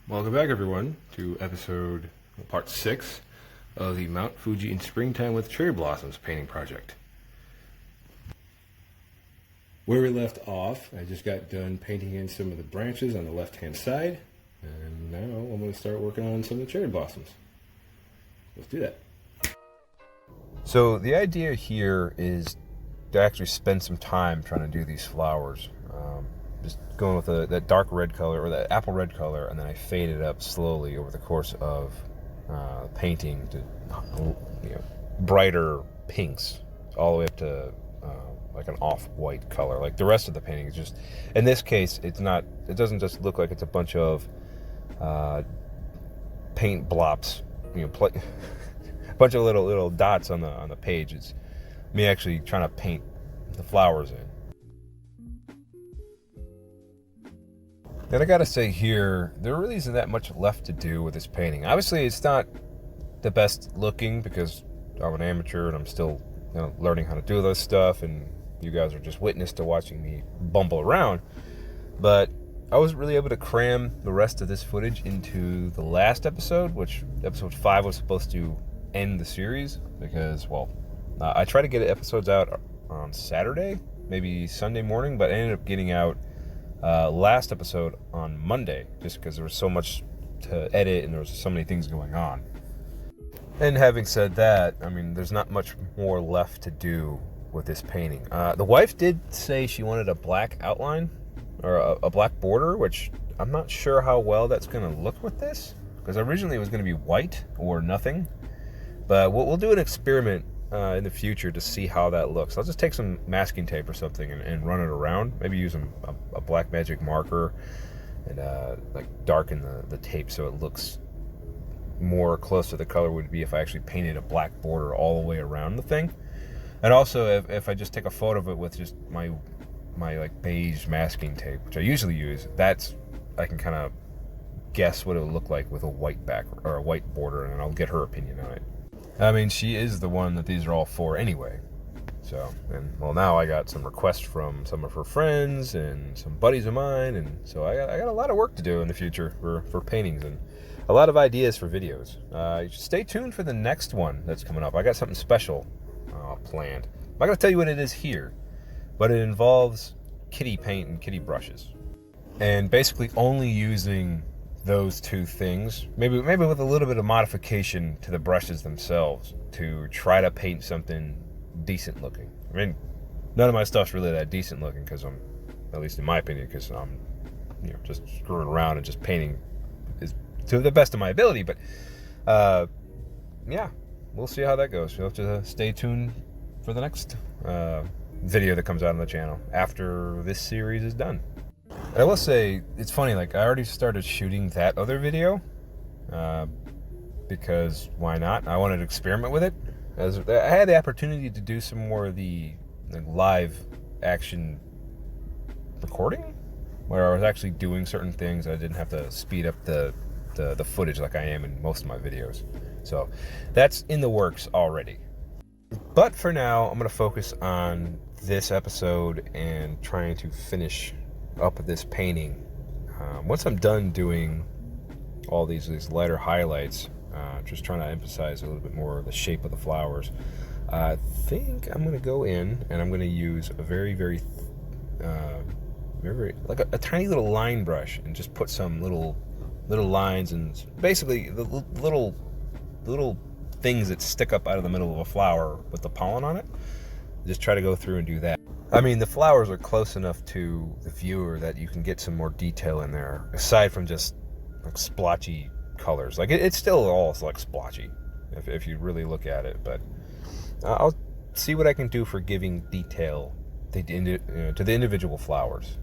Welcome back, everyone, to part 6 of the Mt Fuji in Springtime with Cherry Blossoms painting project. Where we left off, I just got done painting in some of the branches on the left-hand side, and now I'm going to start working on some of the cherry blossoms. Let's do that. So the idea here is to actually spend some time trying to do these flowers. Just going with that dark red color, or that apple red color, and then I fade it up slowly over the course of painting to brighter pinks, all the way up to like an off-white color. Like the rest of the painting is just, in this case, it doesn't just look like it's a bunch of paint blops, a bunch of little dots on the page. It's me actually trying to paint the flowers in. And I gotta say here, there really isn't that much left to do with this painting. Obviously, it's not the best looking because I'm an amateur and I'm still learning how to do this stuff, and you guys are just witness to watching me bumble around. But I wasn't really able to cram the rest of this footage into the last episode, which episode 5 was supposed to end the series because, I tried to get episodes out on Saturday, maybe Sunday morning, but I ended up getting out last episode on Monday, just because there was so much to edit and there was so many things going on. And having said that, I mean, there's not much more left to do with this painting. The wife did say she wanted a black outline or a black border, which I'm not sure how well that's going to look with this, because originally it was going to be white or nothing. But we'll do an experiment in the future to see how that looks. I'll just take some masking tape or something and run it around. Maybe use a black magic marker and like darken the tape so it looks more close to the color would be if I actually painted a black border all the way around the thing. And also if I just take a photo of it with just my like beige masking tape, which I usually use, I can kind of guess what it would look like with a white back or a white border, and I'll get her opinion on it. I mean, she is the one that these are all for anyway. So, now I got some requests from some of her friends and some buddies of mine, and so I got a lot of work to do in the future for paintings and a lot of ideas for videos. Stay tuned for the next one that's coming up. I got something special planned. I'm not going to tell you what it is here, but it involves kitty paint and kitty brushes. And basically only using those two things, maybe with a little bit of modification to the brushes themselves, to try to paint something decent looking. I mean, none of my stuff's really that decent looking, because I'm, at least in my opinion, because I'm just screwing around and just painting is to the best of my ability. But yeah, we'll see how that goes. You'll have to stay tuned for the next video that comes out on the channel after this series is done. I will say, it's funny, like I already started shooting that other video because why not? I wanted to experiment with it. As I had the opportunity to do some more of the live action recording, where I was actually doing certain things. I didn't have to speed up the footage like I am in most of my videos. So that's in the works already. But for now, I'm going to focus on this episode and trying to finish up this painting. Once I'm done doing all these lighter highlights, just trying to emphasize a little bit more of the shape of the flowers, I think I'm going to go in and I'm going to use a very like a tiny little line brush and just put some little lines and basically the little things that stick up out of the middle of a flower with the pollen on it. Just try to go through and do that. I mean, the flowers are close enough to the viewer that you can get some more detail in there, aside from just like splotchy colors. Like it's still all like splotchy if you really look at it. But I'll see what I can do for giving detail to the individual flowers.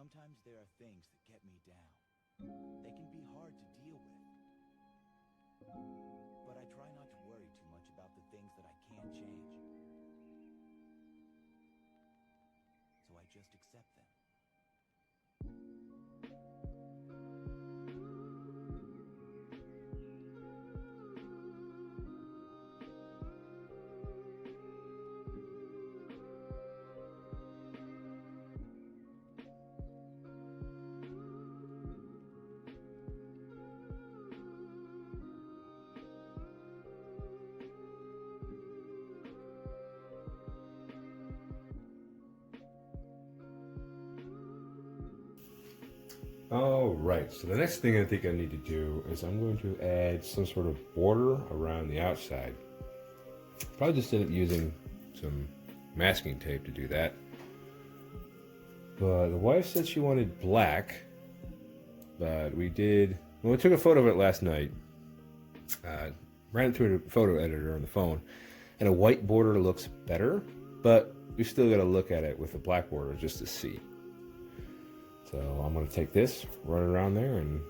Sometimes there are things that get me down. They can be hard to deal with. But I try not to worry too much about the things that I can't change. So I just accept them. All right, so the next thing I think I need to do is I'm going to add some sort of border around the outside. Probably just end up using some masking tape to do that. But the wife said she wanted black, but we took a photo of it last night. Ran it through a photo editor on the phone, and a white border looks better, but we still got to look at it with a black border just to see. So I'm going to take this, run it around there, and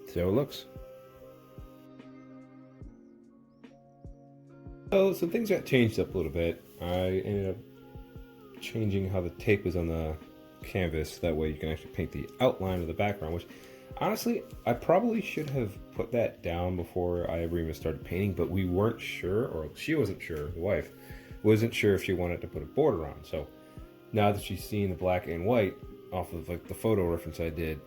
see how it looks. So some things got changed up a little bit. I ended up changing how the tape is on the canvas. That way you can actually paint the outline of the background, which honestly, I probably should have put that down before I ever even started painting, but we weren't sure, or she wasn't sure, the wife wasn't sure if she wanted to put a border on. So now that she's seen the black and white off of like the photo reference I did,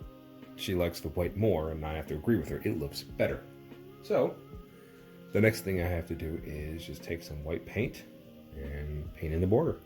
she likes the white more, and I have to agree with her. It looks better. So the next thing I have to do is just take some white paint and paint in the border.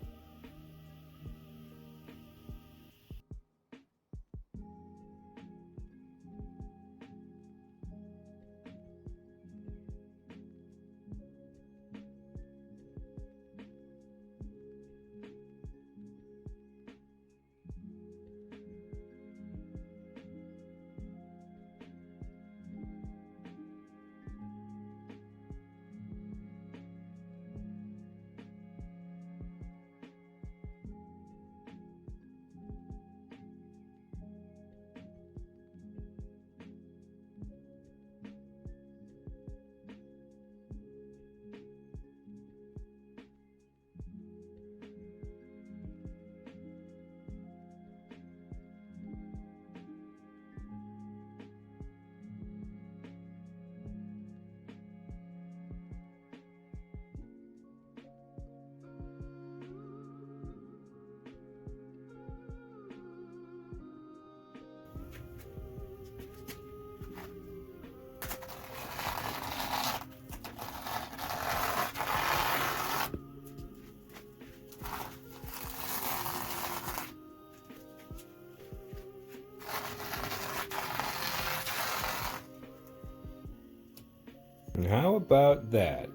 And how about that?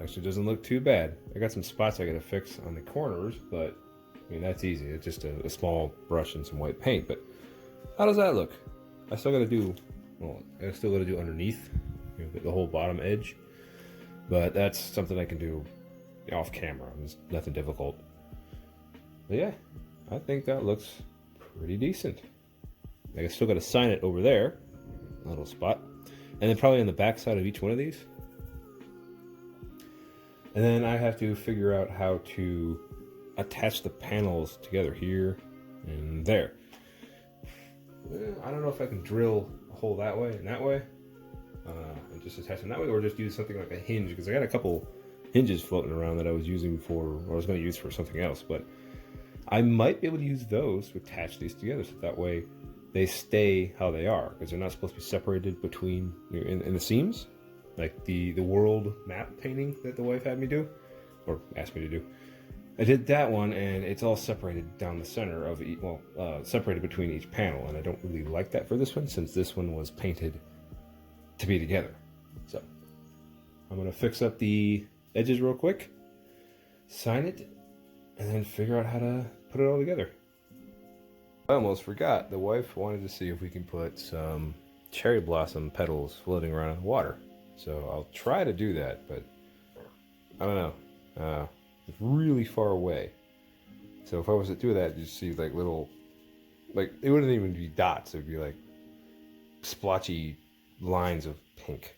Actually doesn't look too bad. I got some spots I gotta fix on the corners, but I mean, that's easy. It's just a small brush and some white paint. But how does that look? I still gotta do, well, I still gotta do underneath, the whole bottom edge. But that's something I can do off camera. It's nothing difficult. But yeah, I think that looks pretty decent. I still gotta sign it over there, a little spot. And then probably on the back side of each one of these. And then I have to figure out how to attach the panels together here and there. I don't know if I can drill a hole that way and that way. And just attach them that way, or just use something like a hinge, because I got a couple hinges floating around that I was using for, or I was going to use for something else. But I might be able to use those to attach these together, so that way they stay how they are, because they're not supposed to be separated between, in the seams, like the world map painting that the wife had me do, or asked me to do. I did that one, and it's all separated down the center of each, separated between each panel, and I don't really like that for this one, since this one was painted to be together. So I'm gonna fix up the edges real quick, sign it, and then figure out how to put it all together. I almost forgot. The wife wanted to see if we can put some cherry blossom petals floating around in the water. So I'll try to do that, but I don't know. It's really far away. So if I was to do that, you'd see like little Like, it wouldn't even be dots. It would be like splotchy lines of pink.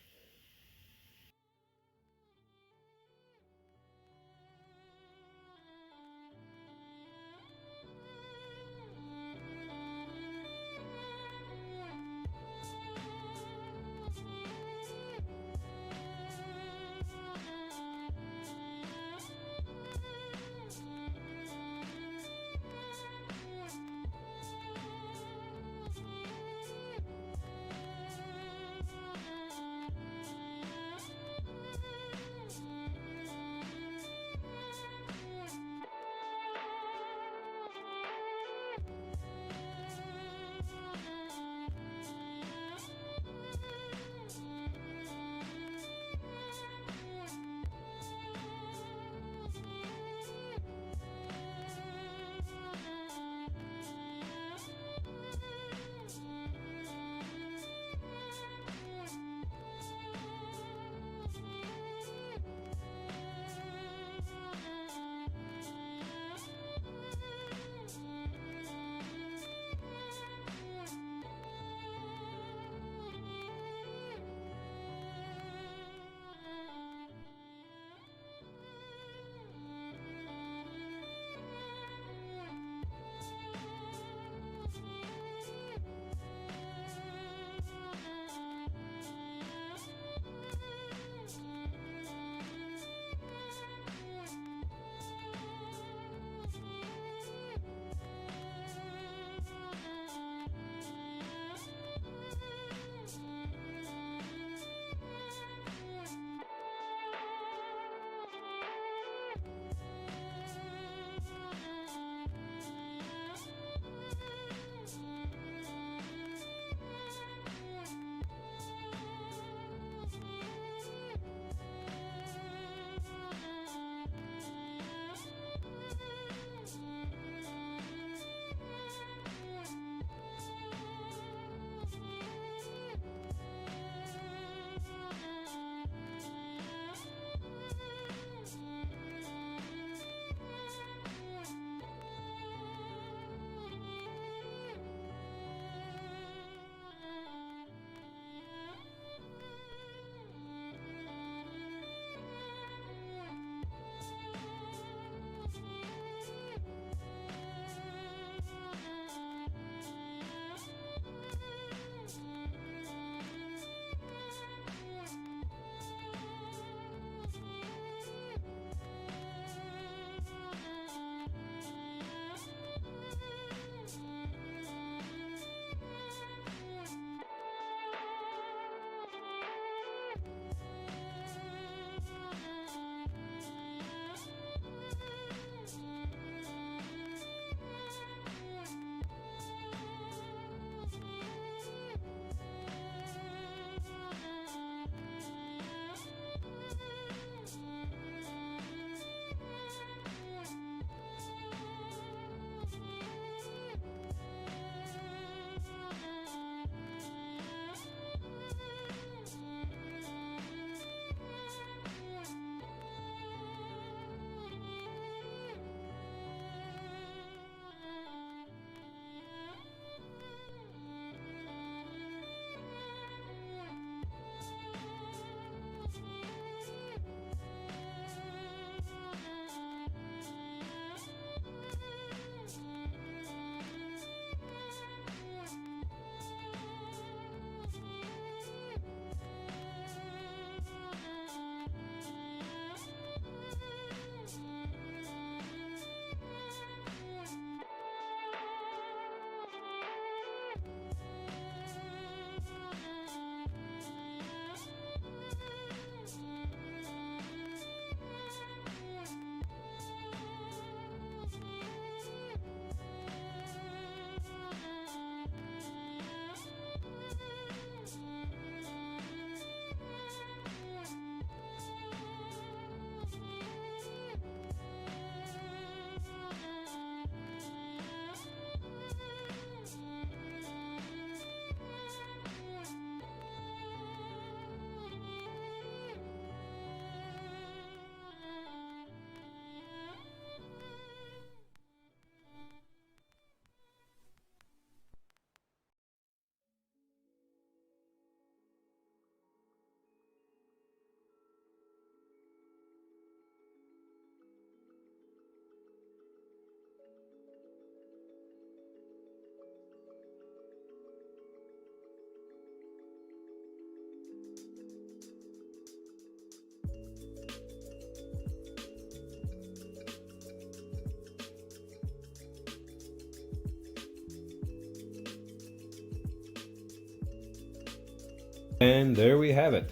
And there we have it.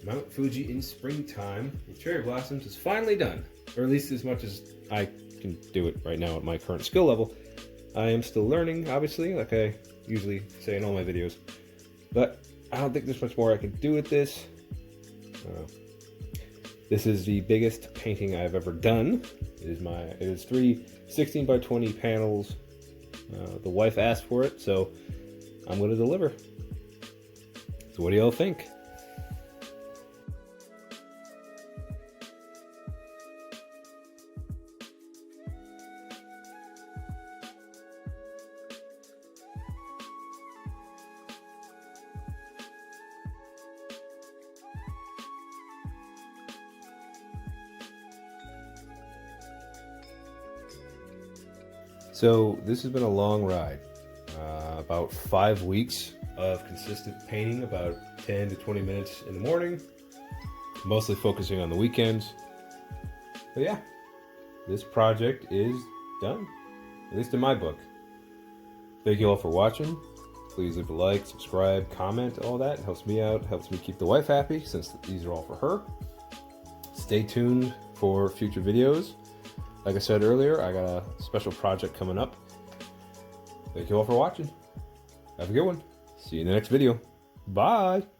Mount Fuji in springtime with cherry blossoms is finally done. Or at least as much as I can do it right now at my current skill level. I am still learning, obviously, like I usually say in all my videos. But I don't think there's much more I can do with this. This is the biggest painting I've ever done. It is 3 16 by 20 panels. The wife asked for it, so I'm going to deliver. So what do y'all think? So this has been a long ride, about 5 weeks of consistent painting, about 10 to 20 minutes in the morning, mostly focusing on the weekends. But yeah, this project is done, at least in my book. Thank you all for watching. Please leave a like, subscribe, comment, all that. It helps me out, helps me keep the wife happy since these are all for her. Stay tuned for future videos. Like I said earlier, I got a special project coming up. Thank you all for watching. Have a good one. See you in the next video. Bye.